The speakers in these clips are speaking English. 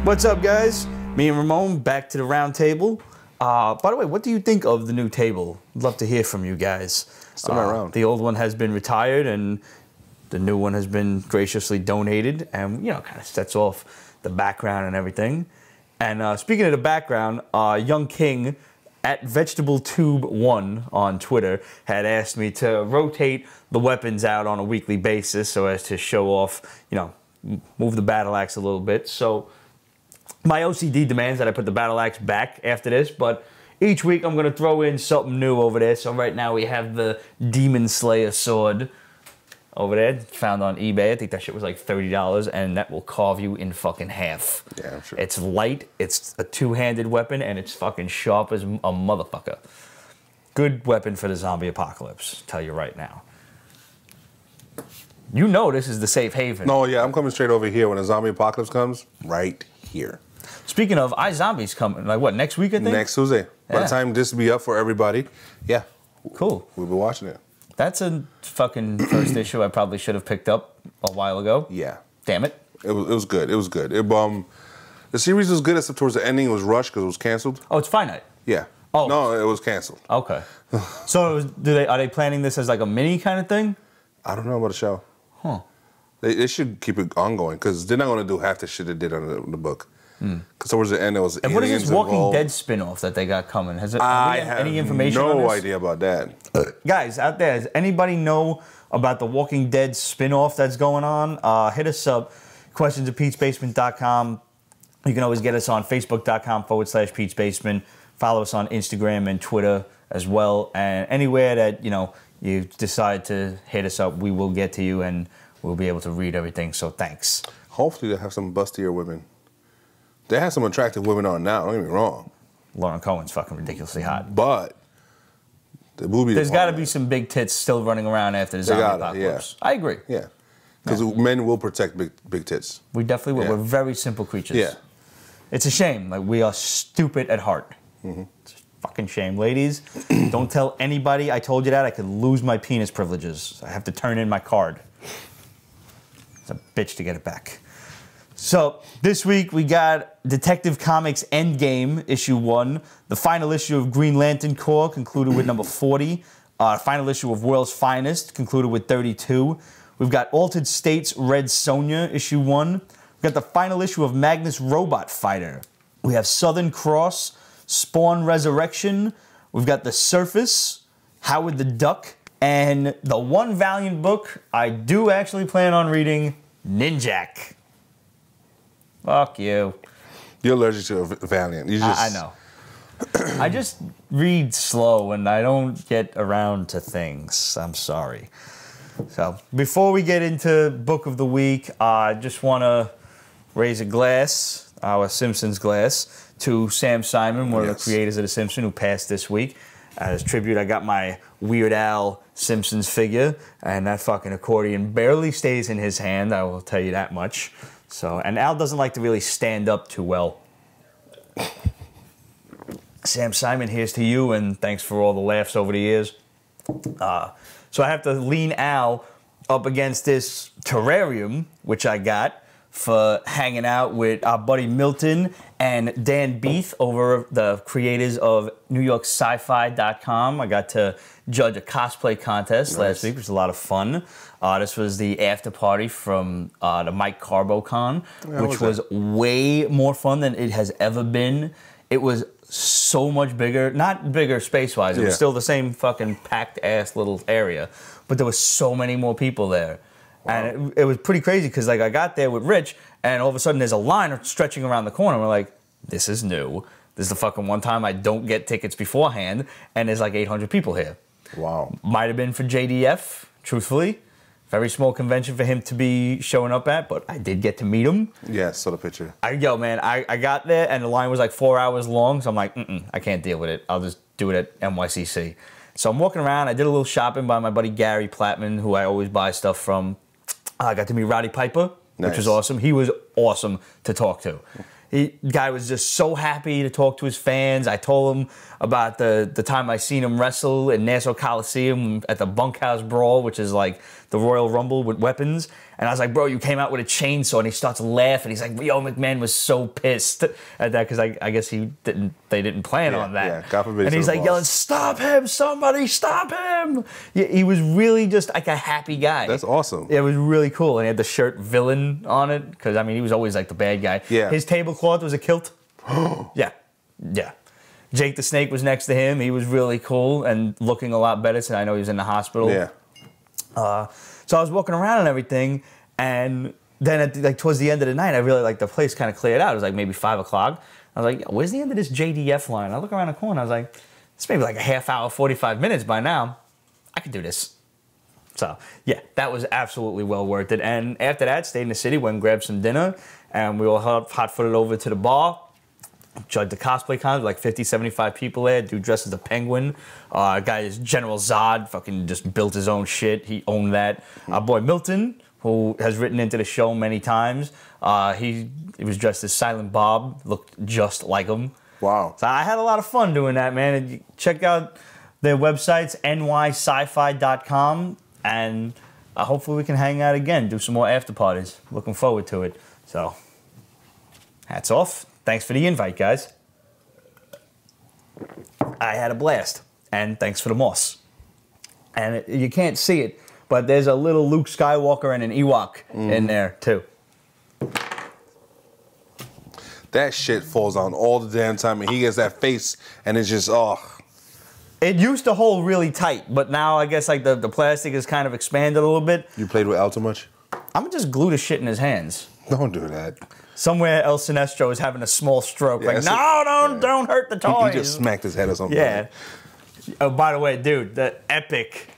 What's up, guys? Me and Ramon back to the round table. By the way, what do you think of the new table? I'd love to hear from you guys. Still not around. The old one has been retired and the new one has been graciously donated, and you know, kind of sets off the background and everything. And speaking of the background, Young King at VegetableTube1 on Twitter had asked me to rotate the weapons out on a weekly basis so as to show off, you know, move the battle axe a little bit. So my OCD demands that I put the battle axe back after this, but each week I'm going to throw in something new over there. So right now we have the Demon Slayer sword over there, found on eBay. I think that shit was like $30, and that will carve you in fucking half. Yeah, I'm sure. It's light, it's a two-handed weapon, and it's fucking sharp as a motherfucker. Good weapon for the zombie apocalypse, tell you right now. You know this is the safe haven. No, yeah, I'm coming straight over here when the zombie apocalypse comes, right here. Speaking of, iZombie's coming, like what, next week, I think? Next Tuesday. By the time this will be up for everybody, yeah. Cool. We'll be watching it. That's a fucking first issue I probably should have picked up a while ago. Yeah. Damn it. It was good. It was good. The series was good, except towards the ending it was rushed because it was canceled. Oh, it's finite. Yeah. Oh. No, it was canceled. Okay. So are they planning this as like a mini kind of thing? I don't know about the show. Huh. They should keep it ongoing because they're not going to do half the shit they did on the book. Because towards the end it was and what is this Walking Dead spin-off that they got coming? Has it any information on this? No idea about that. Guys out there, does anybody know about the Walking Dead spin-off that's going on? Hit us up, questions@Pete'sBasement.com. You can always get us on Facebook.com/Pete'sBasement. Follow us on Instagram and Twitter as well. And anywhere that, you know, you decide to hit us up, we will get to you and we'll be able to read everything. So thanks. Hopefully they'll have some bustier women. They have some attractive women on now, don't get me wrong. Lauren Cohen's fucking ridiculously hot. But the movie, there's got to be some big tits still running around after the zombie apocalypse. Yeah. I agree. Yeah. Because men will protect big tits. We definitely will. Yeah. We're very simple creatures. Yeah. It's a shame. Like, we are stupid at heart. It's a fucking shame. Ladies, don't tell anybody I told you that. I could lose my penis privileges. I have to turn in my card. It's a bitch to get it back. So, this week we got Detective Comics Endgame, issue 1. The final issue of Green Lantern Corps concluded with number 40. Final issue of World's Finest concluded with 32. We've got Altered States Red Sonja, issue 1. We've got the final issue of Magnus Robot Fighter. We have Southern Cross, Spawn Resurrection. We've got The Surface, Howard the Duck, and the one Valiant book I do actually plan on reading, Ninjak. Fuck you. You're allergic to Valiant. You just... I know. I just read slow and I don't get around to things. I'm sorry. So, before we get into Book of the Week, I just want to raise a glass, our Simpsons glass, to Sam Simon, one of the creators of The Simpsons, who passed this week. As tribute, I got my Weird Al Simpsons figure, and that fucking accordion barely stays in his hand, I will tell you that much. So, and Al doesn't like to really stand up too well. Sam Simon, here's to you, and thanks for all the laughs over the years. So I have to lean Al up against this terrarium, which I got for hanging out with our buddy Milton and Dan Beath over the creators of NewYorkSci-Fi.com. I got to judge a cosplay contest last week, which was a lot of fun. This was the after party from the Mike Carbo Con, which was way more fun than it has ever been. It was so much bigger, not bigger space-wise, it was still the same fucking packed-ass little area, but there were so many more people there. Wow. And it was pretty crazy, because like I got there with Rich, and all of a sudden there's a line stretching around the corner, and we're like, this is new. This is the fucking one time I don't get tickets beforehand, and there's like 800 people here. Wow. Might have been for JDF, truthfully. Very small convention for him to be showing up at, but I did get to meet him. Yeah, saw the picture. I got there, and the line was like 4 hours long, so I'm like, I can't deal with it. I'll just do it at NYCC. So I'm walking around. I did a little shopping by my buddy Gary Plattman, who I always buy stuff from. I got to meet Roddy Piper, which was awesome. He was awesome to talk to. Guy was just so happy to talk to his fans. I told him about the time I seen him wrestle in Nassau Coliseum at the Bunkhouse Brawl, which is like the Royal Rumble with weapons. And I was like, bro, you came out with a chainsaw. And he starts laughing. He's like, yo, McMahon was so pissed at that because I guess they didn't plan on that. Yeah, God forbid. And he's like yelling, stop him, somebody, stop him. He was really just like a happy guy. That's awesome. It was really cool. And he had the shirt villain on it because, I mean, he was always like the bad guy. Yeah. His tablecloth was a kilt. Yeah. Jake the Snake was next to him. He was really cool and looking a lot better. So I know he was in the hospital. Yeah. So I was walking around and everything, and then towards the end of the night, I really the place kind of cleared out. It was like maybe 5 o'clock. I was like, where's the end of this JDF line? I look around the corner. I was like, it's maybe like a half hour, 45 minutes by now. I could do this. So yeah, that was absolutely well worth it. And after that, stayed in the city, went and grabbed some dinner, and we all hot-footed over to the bar. Judged the cosplay con, like 50, 75 people there. Dude dressed as the Penguin. Guy is General Zod, fucking just built his own shit. He owned that. Our boy Milton, who has written into the show many times, he was dressed as Silent Bob, looked just like him. Wow. So I had a lot of fun doing that, man. And check out their websites, nysci-fi.com, and hopefully we can hang out again, do some more after parties. Looking forward to it. So, hats off. Thanks for the invite, guys. I had a blast. And thanks for the moss. And you can't see it, but there's a little Luke Skywalker and an Ewok in there, too. That shit falls on all the damn time, and he gets that face, and it's just, oh. It used to hold really tight, but now I guess like the plastic is kind of expanded a little bit. You played with Al too much? I'm going to just glue the shit in his hands. Don't do that. Somewhere El Sinestro is having a small stroke. Yeah, like, no, don't hurt the toys. He just smacked his head or something. Yeah. Oh, by the way, dude, the epic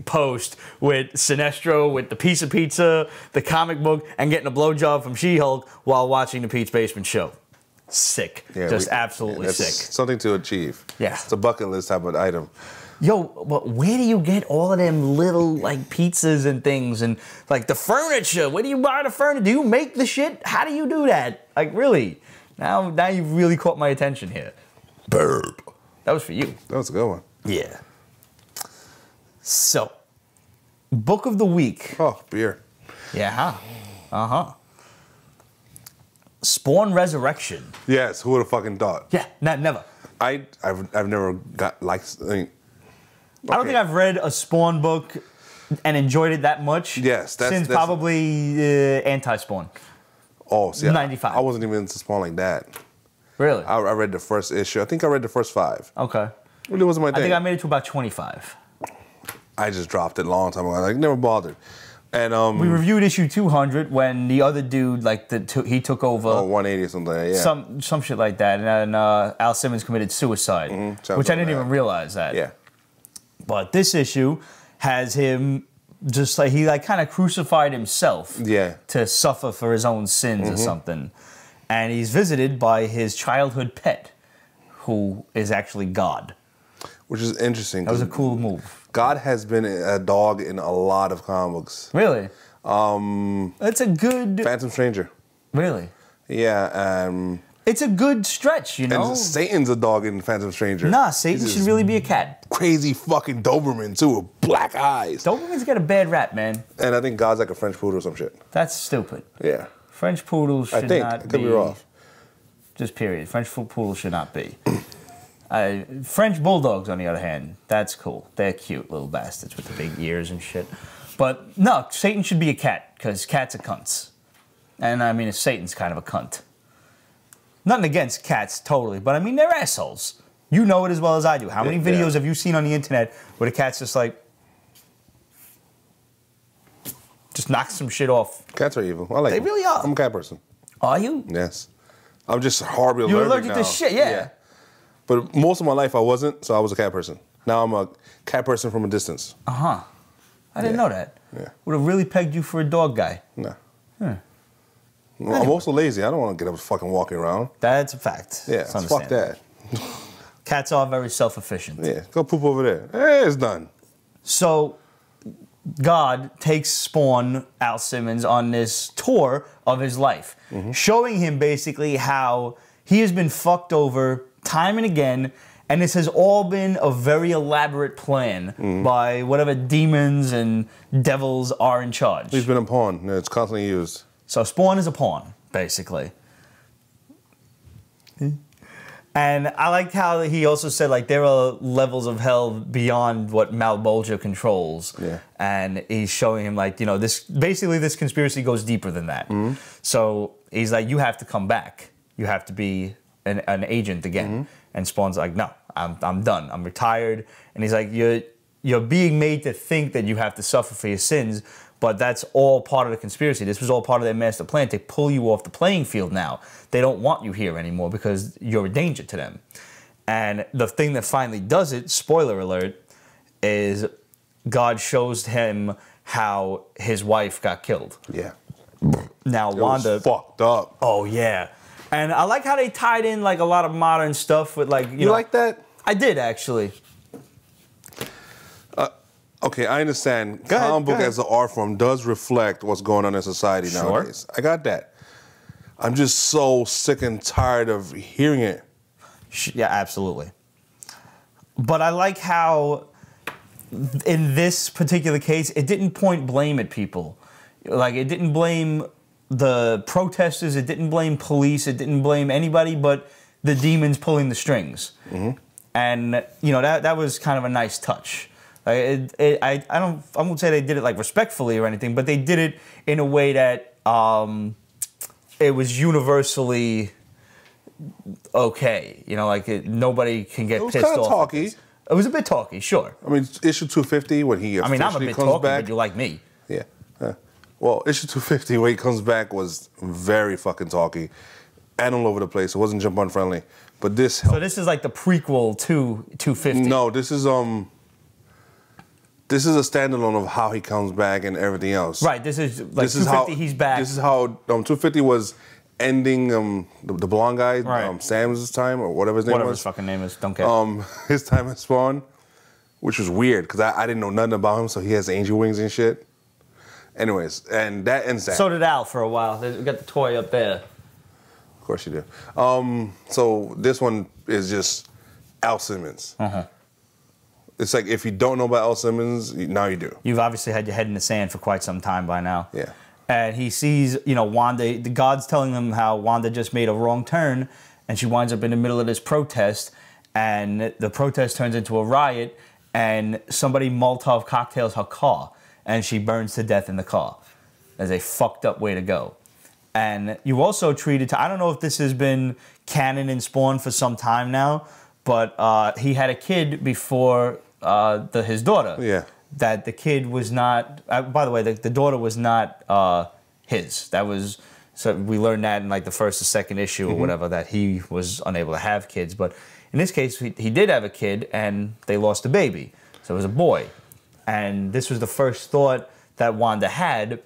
post with Sinestro with the piece of pizza, the comic book, and getting a blowjob from She-Hulk while watching the Pete's Basement show. Sick. Yeah, just absolutely that's sick. Something to achieve. Yeah. It's a bucket list type of item. Yo, but where do you get all of them little like pizzas and things and like the furniture? Where do you buy the furniture? Do you make the shit? How do you do that? Like really? Now you've really caught my attention here. Burp. That was for you. That was a good one. Yeah. So, book of the week. Oh, beer. Yeah. Spawn Resurrection. Yes, who would have fucking thought? Yeah, never. I've never got likes. I don't think I've read a Spawn book and enjoyed it that much. Yes, since probably Anti-Spawn. Oh, see, 95. I wasn't even into Spawn like that. Really? I read the first issue. I think I read the first 5. Okay. Really wasn't my thing. I think I made it to about 25. I just dropped it a long time ago. I never bothered. And we reviewed issue 200 when the other dude, he took over. Oh, 180 or something. Yeah. Some shit like that, and Al Simmons committed suicide, which I didn't even realize that. Yeah. But this issue has him just like he kind of crucified himself. Yeah. To suffer for his own sins or something, and he's visited by his childhood pet, who is actually God. Which is interesting. That was a cool move. God has been a dog in a lot of comic books. Really? That's a good... Phantom Stranger. Really? Yeah. It's a good stretch, you know? And Satan's a dog in Phantom Stranger. Nah, Satan should really be a cat. Crazy fucking Doberman, too, with black eyes. Dobermans get a bad rap, man. And I think God's like a French poodle or some shit. That's stupid. Yeah. French poodles should not be... I could be off. Just period. French poodles should not be. French bulldogs, on the other hand, that's cool. They're cute little bastards with the big ears and shit. But no, Satan should be a cat, because cats are cunts. And I mean, Satan's kind of a cunt. Nothing against cats, totally, but I mean, they're assholes. You know it as well as I do. How many videos have you seen on the internet where the cat's just like... just knocks some shit off? Cats are evil. I like them. They really are. I'm a cat person. Are you? Yes. I'm just horribly allergic now. You're allergic to shit, yeah. But most of my life I wasn't, so I was a cat person. Now I'm a cat person from a distance. I didn't know that. Yeah. Would have really pegged you for a dog guy. No. Anyway. I'm also lazy. I don't want to get up and fucking walking around. That's a fact. Yeah, fuck that. Cats are very self-efficient. Yeah, go poop over there. Hey, it's done. So, God takes Spawn, Al Simmons, on this tour of his life, showing him basically how he has been fucked over time and again, and this has all been a very elaborate plan by whatever demons and devils are in charge. He's been a pawn. It's constantly used. So Spawn is a pawn, basically. And I liked how he also said, like, there are levels of hell beyond what Malbolgia controls. Yeah. And he's showing him, like, you know, this conspiracy goes deeper than that. So he's like, you have to come back. You have to be an agent again. And Spawn's like, no, I'm done. I'm retired. And he's like, you're being made to think that you have to suffer for your sins, but that's all part of the conspiracy. This was all part of their master plan to pull you off the playing field now. They don't want you here anymore because you're a danger to them. And the thing that finally does it, spoiler alert, is God shows him how his wife got killed. Yeah. Now, It Wanda... was fucked up. Oh, yeah. And I like how they tied in, like, a lot of modern stuff with, like, you know... like that? I did, actually. Okay, I understand. Go ahead, Comic book go ahead. as an art form does reflect what's going on in society nowadays. I got that. I'm just so sick and tired of hearing it. Yeah, absolutely. But I like how, in this particular case, it didn't point blame at people. Like, it didn't blame the protesters, it didn't blame police, it didn't blame anybody but the demons pulling the strings. And, you know, that was kind of a nice touch. I won't say they did it, like, respectfully or anything, but they did it in a way that it was universally okay. You know, like, nobody can get pissed off. It was kind of talky. It was a bit talky, sure. I mean, issue 250 when he officially I'm a bit comes talky, back. but you like me. Yeah. Well, issue 250 when he comes back was very fucking talky and all over the place. It wasn't jump on friendly, but this helped. So this is like the prequel to 250. No, this is a standalone of how he comes back and everything else. Right, this is like 250, he's back. This is how 250 was ending the blonde guy, Right. Sam's time, or whatever his name Whatever was. his fucking name is, don't care. His time at Spawn, which was weird, because I didn't know nothing about him, so he has angel wings and shit. Anyways, and that ends that. So did Al for a while. We got the toy up there. Of course you do. So this one is just Al Simmons. It's like, if you don't know about Al Simmons, now you do. You've obviously had your head in the sand for quite some time by now. Yeah. And he sees, you know, Wanda, the God's telling him how Wanda just made a wrong turn, and she winds up in the middle of this protest, and the protest turns into a riot, and somebody Molotov cocktails her car, and she burns to death in the car. That's a fucked up way to go. And you also treated, I don't know if this has been canon in Spawn for some time now, but he had a kid before his daughter. Yeah. That the kid was not, by the way, the daughter was not his. That was, so we learned that in like the first or second issue or whatever, that he was unable to have kids. But in this case, he did have a kid, and they lost a baby. So it was a boy. And this was the first thought that Wanda had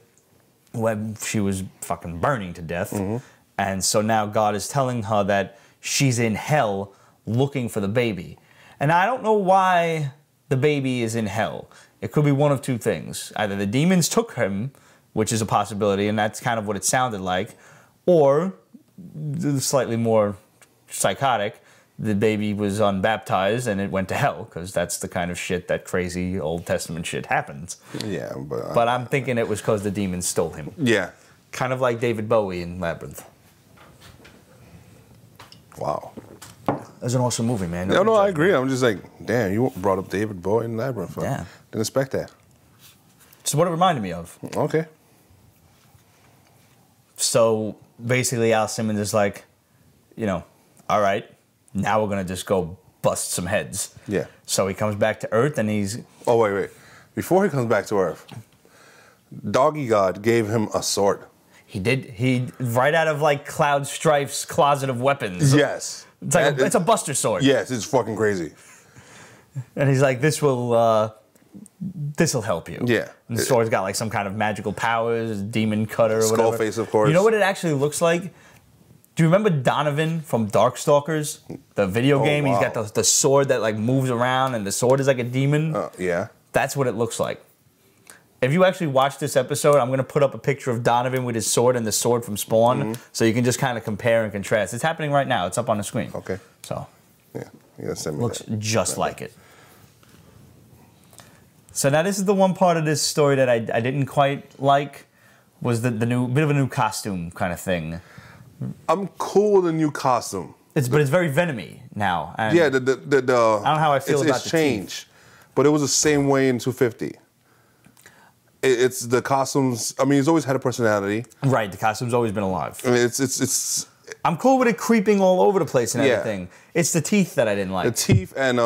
when she was fucking burning to death. And so now God is telling her that she's in hell looking for the baby. And I don't know why the baby is in hell. It could be one of two things. Either the demons took him, which is a possibility, and that's kind of what it sounded like, or, slightly more psychotic, the baby was unbaptized and it went to hell, because that's the kind of shit, that crazy Old Testament shit happens. Yeah, But I'm thinking it was because the demons stole him. Yeah. Kind of like David Bowie in Labyrinth. Wow. It's an awesome movie, man. No, I agree. I'm just like, damn, you brought up David Bowie in Labyrinth. Yeah. Didn't expect that. It's what it reminded me of. Okay. So basically, Al Simmons is like, you know, all right, now we're going to just go bust some heads. Yeah. So he comes back to Earth and he's... Oh, wait. Before he comes back to Earth, Doggy God gave him a sword. He did. He, right out of like Cloud Strife's closet of weapons. Yes. It's like it's a Buster sword. Yes, it's fucking crazy. And he's like, this'll help you. Yeah. And the sword's got like some kind of magical powers, demon cutter or whatever. Skullface, of course. You know what it actually looks like? Do you remember Donovan from Darkstalkers? The video game? Wow. He's got the sword that like moves around, and the sword is like a demon. Yeah. That's what it looks like. If you actually watch this episode, I'm going to put up a picture of Donovan with his sword and the sword from Spawn, so you can just kind of compare and contrast. It's happening right now. It's up on the screen. Okay. So, yeah, you gotta send me looks that. just like it. So now this is the one part of this story that I didn't quite like, was the new bit of a new costume kind of thing. I'm cool with the new costume. But it's very Venomy now. And Yeah, I don't know how I feel about it's the changed, teeth. but it was the same way in 250. It's the costumes. I mean, he's always had a personality. Right, the costume's always been alive. I mean, it's. I'm cool with it creeping all over the place and Yeah. everything. It's the teeth that I didn't like. The teeth and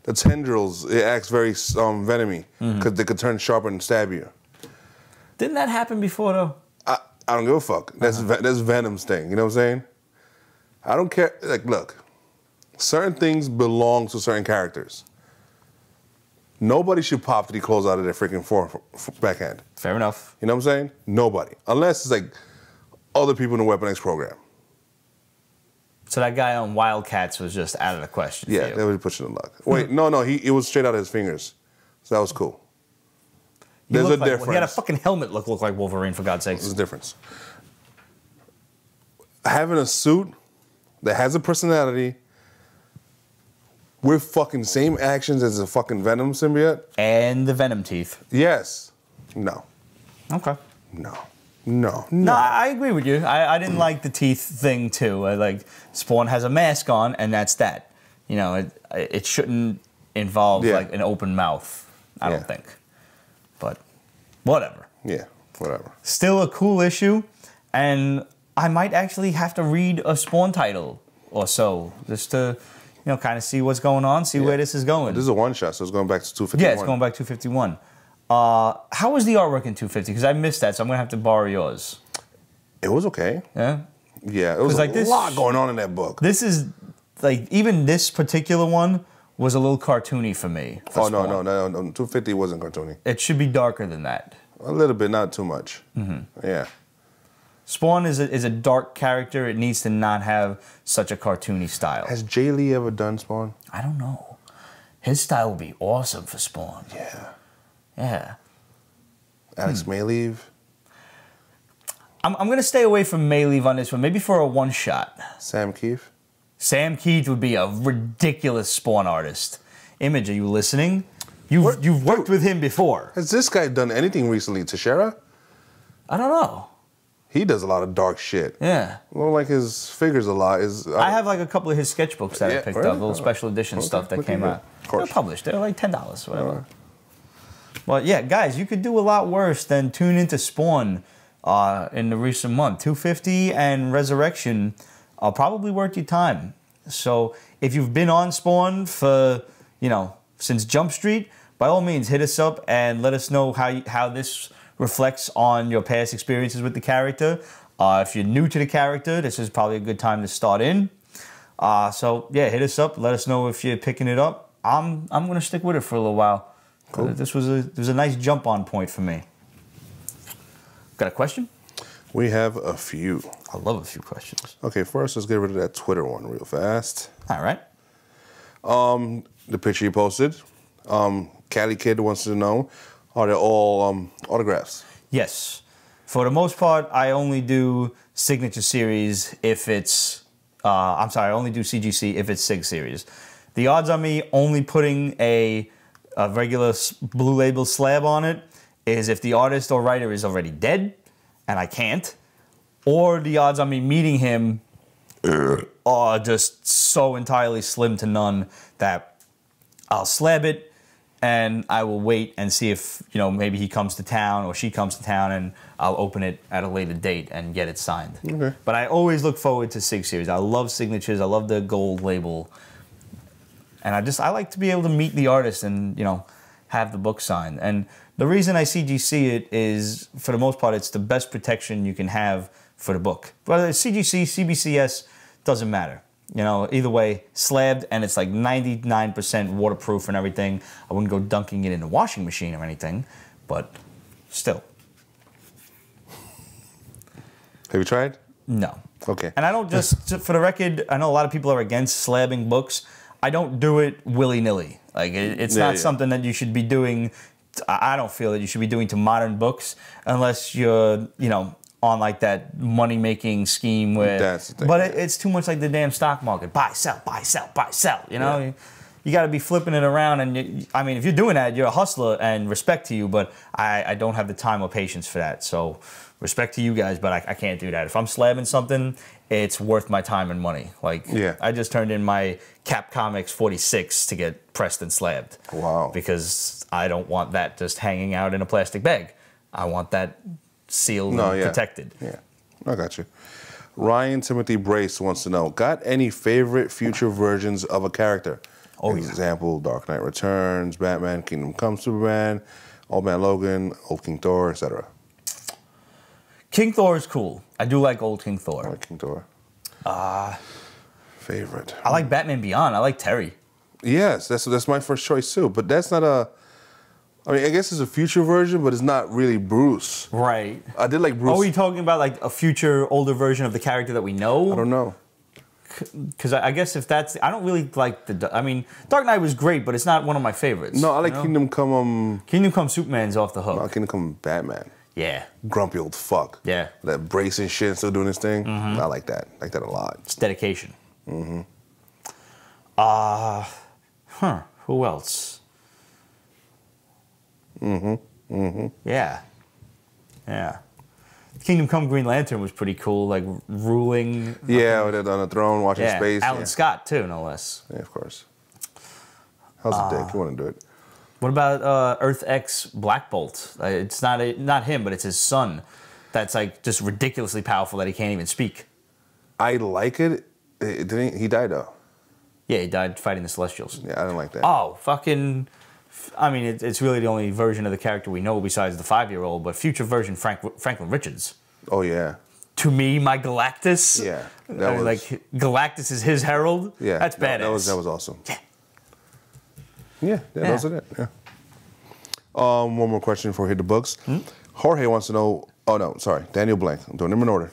the tendrils. It acts very Venomy because they could turn sharp and stab you. Didn't that happen before though? I don't give a fuck. That's Venom's thing. You know what I'm saying? I don't care. Like, look, certain things belong to certain characters. Nobody should pop 3 clothes out of their freaking backhand. Fair enough. You know what I'm saying? Nobody. Unless it's like other people in the Weapon X program. So that guy on Wildcats was just out of the question. Yeah, they were pushing the luck. Wait, no, it was straight out of his fingers. So that was cool. There's a difference. He had a fucking helmet look like Wolverine, for God's sakes. There's a difference. Having a suit that has a personality with fucking same actions as a fucking Venom symbiote. And the Venom teeth. Yes. No. Okay. No. No, I agree with you. I didn't like the teeth thing too. Like Spawn has a mask on, and that's that. You know, it shouldn't involve like an open mouth. I don't think. But whatever. Yeah, whatever. Still a cool issue, and I might actually have to read a Spawn title or so just to, you know, kind of see what's going on, see where this is going. This is a one-shot, so it's going back to 251. Yeah, it's going back to 251. How was the artwork in 250? Because I missed that, so I'm going to have to borrow yours. It was okay. Yeah? Yeah, it was like a lot going on in that book. This is, like, even this particular one was a little cartoony for me. Oh, no, 250 wasn't cartoony. It should be darker than that. A little bit, not too much. Yeah. Spawn is a dark character. It needs to not have such a cartoony style. Has Jay Lee ever done Spawn? I don't know. His style would be awesome for Spawn. Yeah. Yeah. Alex Mayleave? I'm going to stay away from Mayleave on this one. Maybe for a one-shot. Sam Keefe? Sam Keith would be a ridiculous Spawn artist. Image, are you listening? You've worked with him before. Has this guy done anything recently? Teixeira? I don't know. He does a lot of dark shit. Yeah. Well, like his figures a lot. I have like a couple of his sketchbooks that I picked up, little special edition stuff that came out. They're published. They're like $10, whatever. Well, yeah, guys, you could do a lot worse than tune into Spawn in the recent month. 250 and Resurrection are probably worth your time. So if you've been on Spawn for, you know, since Jump Street, by all means, hit us up and let us know how this reflects on your past experiences with the character. If you're new to the character, this is probably a good time to start in. So yeah, hit us up. Let us know if you're picking it up. I'm gonna stick with it for a little while. Cool. This was a nice jump on point for me. Got a question? We have a few. I love a few questions. Okay, first let's get rid of that Twitter one real fast. All right. The picture you posted. Cali Kid wants to know, are they all autographs? Yes. For the most part, I only do signature series if it's... I only do CGC if it's SIG series. The odds on me only putting a regular blue label slab on it is if the artist or writer is already dead, and I can't, or the odds on me meeting him are just so entirely slim to none that I'll slab it, and I will wait and see if, you know, maybe he comes to town or she comes to town, and I'll open it at a later date and get it signed. Okay. But I always look forward to SIG series. I love signatures. I love the gold label. And I like to be able to meet the artist and, you know, have the book signed. And the reason I CGC it is, for the most part, it's the best protection you can have for the book. Whether it's CGC, CBCS, doesn't matter. You know, either way, slabbed, and it's like 99% waterproof and everything. I wouldn't go dunking it in the washing machine or anything, but still. Have you tried? No. Okay. And I don't just, for the record, I know a lot of people are against slabbing books. I don't do it willy-nilly. Like, it's not something that you should be doing I don't feel that you should be doing to modern books unless you're, you know, on like that money-making scheme where... That's the thing. But it's too much like the damn stock market. Buy, sell, buy, sell, buy, sell, you know? Yeah. You got to be flipping it around. And I mean, if you're doing that, you're a hustler and respect to you, but I don't have the time or patience for that. So respect to you guys, but I can't do that. If I'm slabbing something, it's worth my time and money. Like, I just turned in my Cap Comics 46 to get pressed and slabbed. Wow. Because I don't want that just hanging out in a plastic bag. I want that sealed and protected. Yeah, I got you. Ryan Timothy Brace wants to know, got any favorite future versions of a character? Oh, example, Dark Knight Returns, Batman, Kingdom Come Superman, Old Man Logan, Old King Thor, etc. King Thor is cool. I do like old King Thor. I like King Thor. Favorite. I like Batman Beyond. I like Terry. Yes, that's my first choice too. But that's not a... I mean, I guess it's a future version, but it's not really Bruce. Right. I did like Bruce. Are we talking about like a future older version of the character that we know? I don't know. Because I guess if that's... I don't really like the... I mean, Dark Knight was great, but it's not one of my favorites. No, I like Kingdom Come... Kingdom Come Superman's off the hook. No, Kingdom Come Batman. Yeah. Grumpy old fuck. Yeah. That brace and shit, still doing his thing. I like that. I like that a lot. It's dedication. Who else? Yeah. Yeah. Kingdom Come Green Lantern was pretty cool, like ruling. Yeah, with it on a throne, watching space. Alan Scott too, no less. Yeah, of course. How's the dick? You want to do it? What about Earth X Black Bolt? It's not him, but it's his son. That's like just ridiculously powerful that he can't even speak. I like it. Didn't he died though? Yeah, he died fighting the Celestials. Yeah, I didn't like that. Oh, fucking... I mean, it's really the only version of the character we know besides the 5-year-old, but future version Franklin Richards. Oh, yeah. To me, my Galactus. Yeah. That was... Like, Galactus is his herald. Yeah. That's badass. That was awesome. Yeah. Yeah, those are it. Yeah. One more question before we hit the books. Jorge wants to know... Oh, no, sorry. Daniel Blank. I'm doing them in order.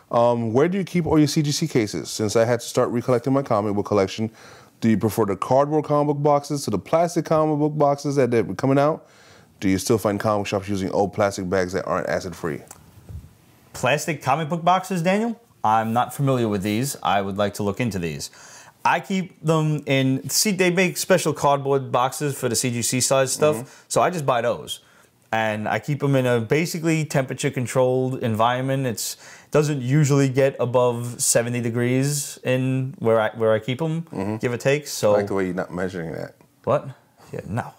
Where do you keep all your CGC cases? Since I had to start recollecting my comic book collection, do you prefer the cardboard comic book boxes to the plastic comic book boxes that were coming out? Do you still find comic shops using old plastic bags that aren't acid-free? Plastic comic book boxes, Daniel? I'm not familiar with these. I would like to look into these. I keep them in... See, they make special cardboard boxes for the CGC size stuff, so I just buy those. And I keep them in a basically temperature-controlled environment. It doesn't usually get above 70 degrees in where I keep them, give or take. So I like the way you're not measuring that. What? Yeah, no.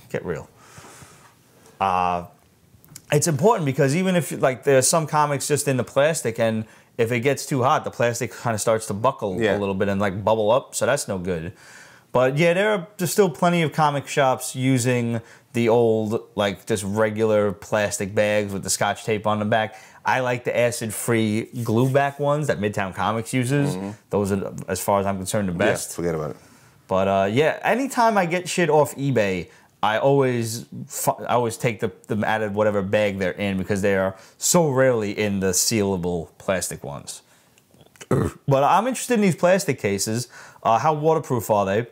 Get real. It's important because even if like there's some comics just in the plastic, and if it gets too hot, the plastic kind of starts to buckle a little bit and like bubble up. So that's no good. But yeah, there's still plenty of comic shops using the old, like, just regular plastic bags with the Scotch tape on the back. I like the acid-free glue-back ones that Midtown Comics uses. Those are, as far as I'm concerned, the best. Yeah, forget about it. But yeah, anytime I get shit off eBay, I always take them out of whatever bag they're in because they are so rarely in the sealable plastic ones. But I'm interested in these plastic cases. How waterproof are they?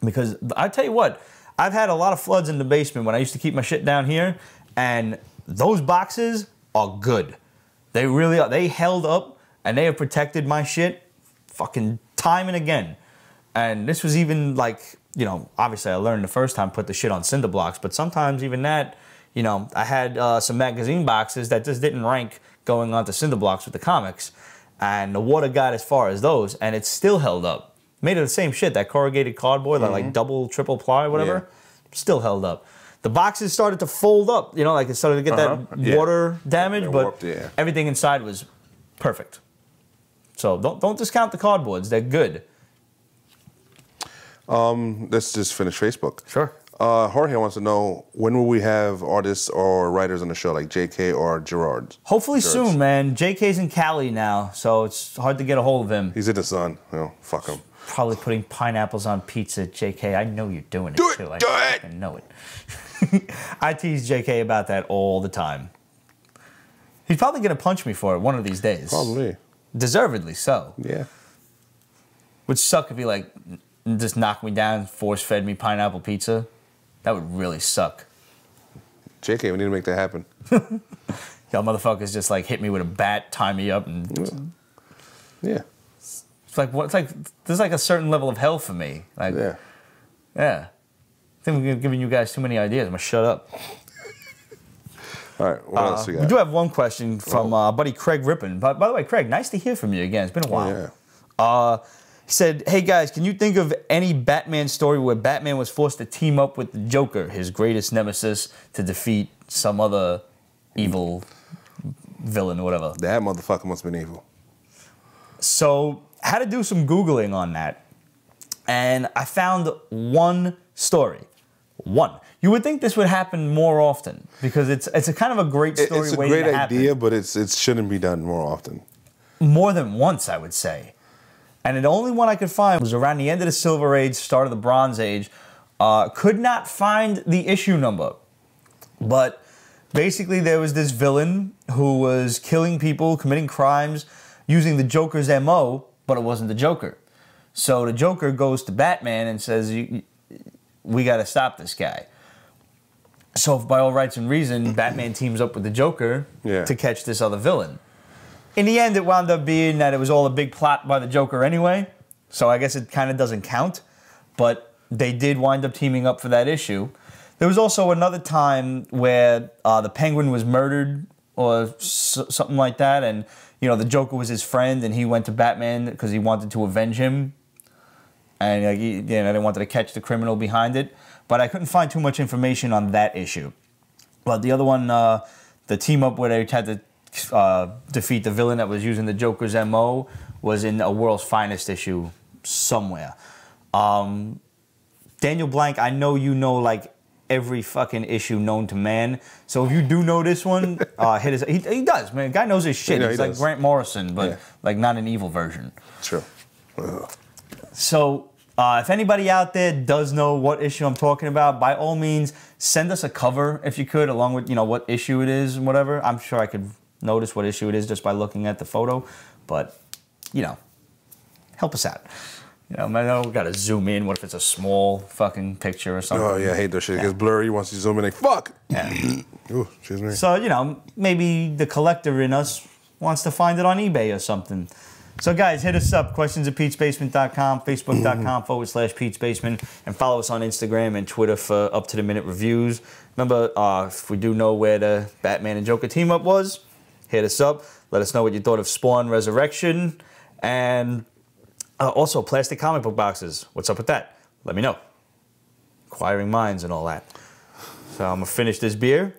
Because I tell you what, I've had a lot of floods in the basement when I used to keep my shit down here, and those boxes are good. They really are. They held up, and they have protected my shit fucking time and again. And this was even like, you know, obviously I learned the first time, put the shit on cinder blocks, but sometimes even that, you know, I had some magazine boxes that just didn't rank going onto cinder blocks with the comics, and the water got as far as those, and it still held up. Made of the same shit, that corrugated cardboard, that like double, triple ply, whatever, still held up. The boxes started to fold up, you know, like it started to get that water damage, but warped, everything inside was perfect. So don't discount the cardboards; they're good. Let's just finish Facebook. Sure. Jorge wants to know, when will we have artists or writers on the show, like JK or Gerard? Hopefully soon, man. JK's in Cali now, so it's hard to get a hold of him. He's in the sun. You know, fuck him. Probably putting pineapples on pizza, JK. I know you're doing it, too. I know it. I tease JK about that all the time. He's probably going to punch me for it one of these days. Probably. Deservedly so. Yeah. Would suck if he, like, just knocked me down, force-fed me pineapple pizza. That would really suck. JK, we need to make that happen. Y'all motherfuckers just like hit me with a bat, tie me up, and yeah. It's like what? It's like there's like a certain level of hell for me. Like, Yeah. I think we're giving you guys too many ideas. I'm gonna shut up. All right, what else we got? We do have one question from buddy Craig Rippin. By the way, Craig, nice to hear from you again. It's been a while. Oh, yeah. He said, hey guys, can you think of any Batman story where Batman was forced to team up with the Joker, his greatest nemesis, to defeat some other evil villain or whatever? That motherfucker must have been evil. So, I had to do some Googling on that, and I found one story. One. You would think this would happen more often, because it's a kind of a great story. It's a waiting great to happen. idea, but it shouldn't be done more often. More than once, I would say. And the only one I could find was around the end of the Silver Age, start of the Bronze Age. Could not find the issue number. But basically there was this villain who was killing people, committing crimes, using the Joker's MO, but it wasn't the Joker. So the Joker goes to Batman and says, we got to stop this guy. So by all rights and reason, Batman teams up with the Joker to catch this other villain. In the end, it wound up being that it was all a big plot by the Joker anyway, so I guess it kind of doesn't count, but they did wind up teaming up for that issue. There was also another time where the Penguin was murdered or something like that, and you know the Joker was his friend, and he went to Batman because he wanted to avenge him, and they wanted to catch the criminal behind it, but I couldn't find too much information on that issue. But the other one, the team up where they had to defeat the villain that was using the Joker's MO was in a World's Finest issue somewhere. Daniel Blank, I know you know like every fucking issue known to man. So if you do know this one, hit his. He does, man. Guy knows his shit. He's like Grant Morrison, but like not an evil version. True. So if anybody out there does know what issue I'm talking about, by all means, send us a cover if you could, along with what issue it is and whatever. I'm sure I could notice what issue it is just by looking at the photo, but help us out. I know we gotta zoom in. What if it's a small fucking picture or something? Oh yeah, I hate that shit. It gets blurry once you zoom in. Like fuck. Yeah. Ooh, excuse me. So maybe the collector in us wants to find it on eBay or something. So guys, hit us up. questions@Pete'sBasement.com, Facebook.com/Pete'sBasement, and follow us on Instagram and Twitter for up-to-the-minute reviews. Remember, if we do know where the Batman and Joker team-up was, hit us up. Let us know what you thought of Spawn Resurrection. And also, plastic comic book boxes. What's up with that? Let me know. Inquiring minds and all that. So I'm going to finish this beer.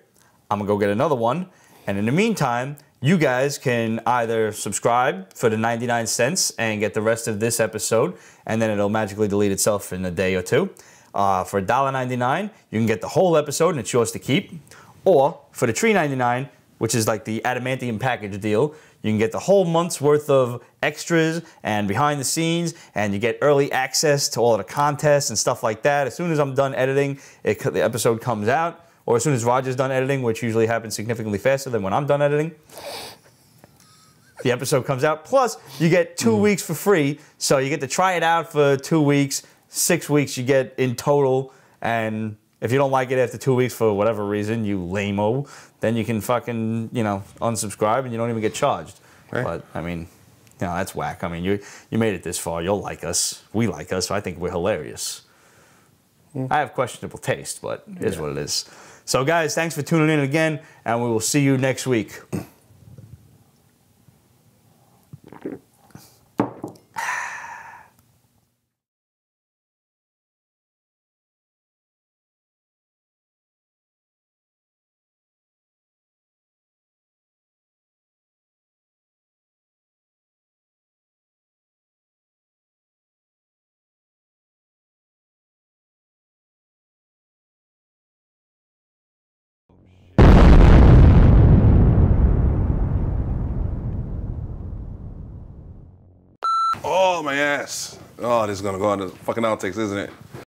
I'm going to go get another one. And in the meantime, you guys can either subscribe for the 99 cents and get the rest of this episode, and then it'll magically delete itself in a day or two. For $1.99, you can get the whole episode, and it's yours to keep. Or for the $3.99, which is like the adamantium package deal, you can get the whole month's worth of extras and behind the scenes, and you get early access to all of the contests and stuff like that. As soon as I'm done editing, the episode comes out, or as soon as Roger's done editing, which usually happens significantly faster than when I'm done editing, the episode comes out. Plus, you get 2 weeks for free, so you get to try it out for 2 weeks. 6 weeks you get in total, and if you don't like it after 2 weeks for whatever reason, you lame-o, then you can fucking, unsubscribe and you don't even get charged. Right. But, I mean, that's whack. I mean, you made it this far. You'll like us. We like us. So I think we're hilarious. I have questionable taste, but it is what it is. So, guys, thanks for tuning in again, and we will see you next week. Oh, my ass. Oh, this is going to go on the fucking outtakes, isn't it?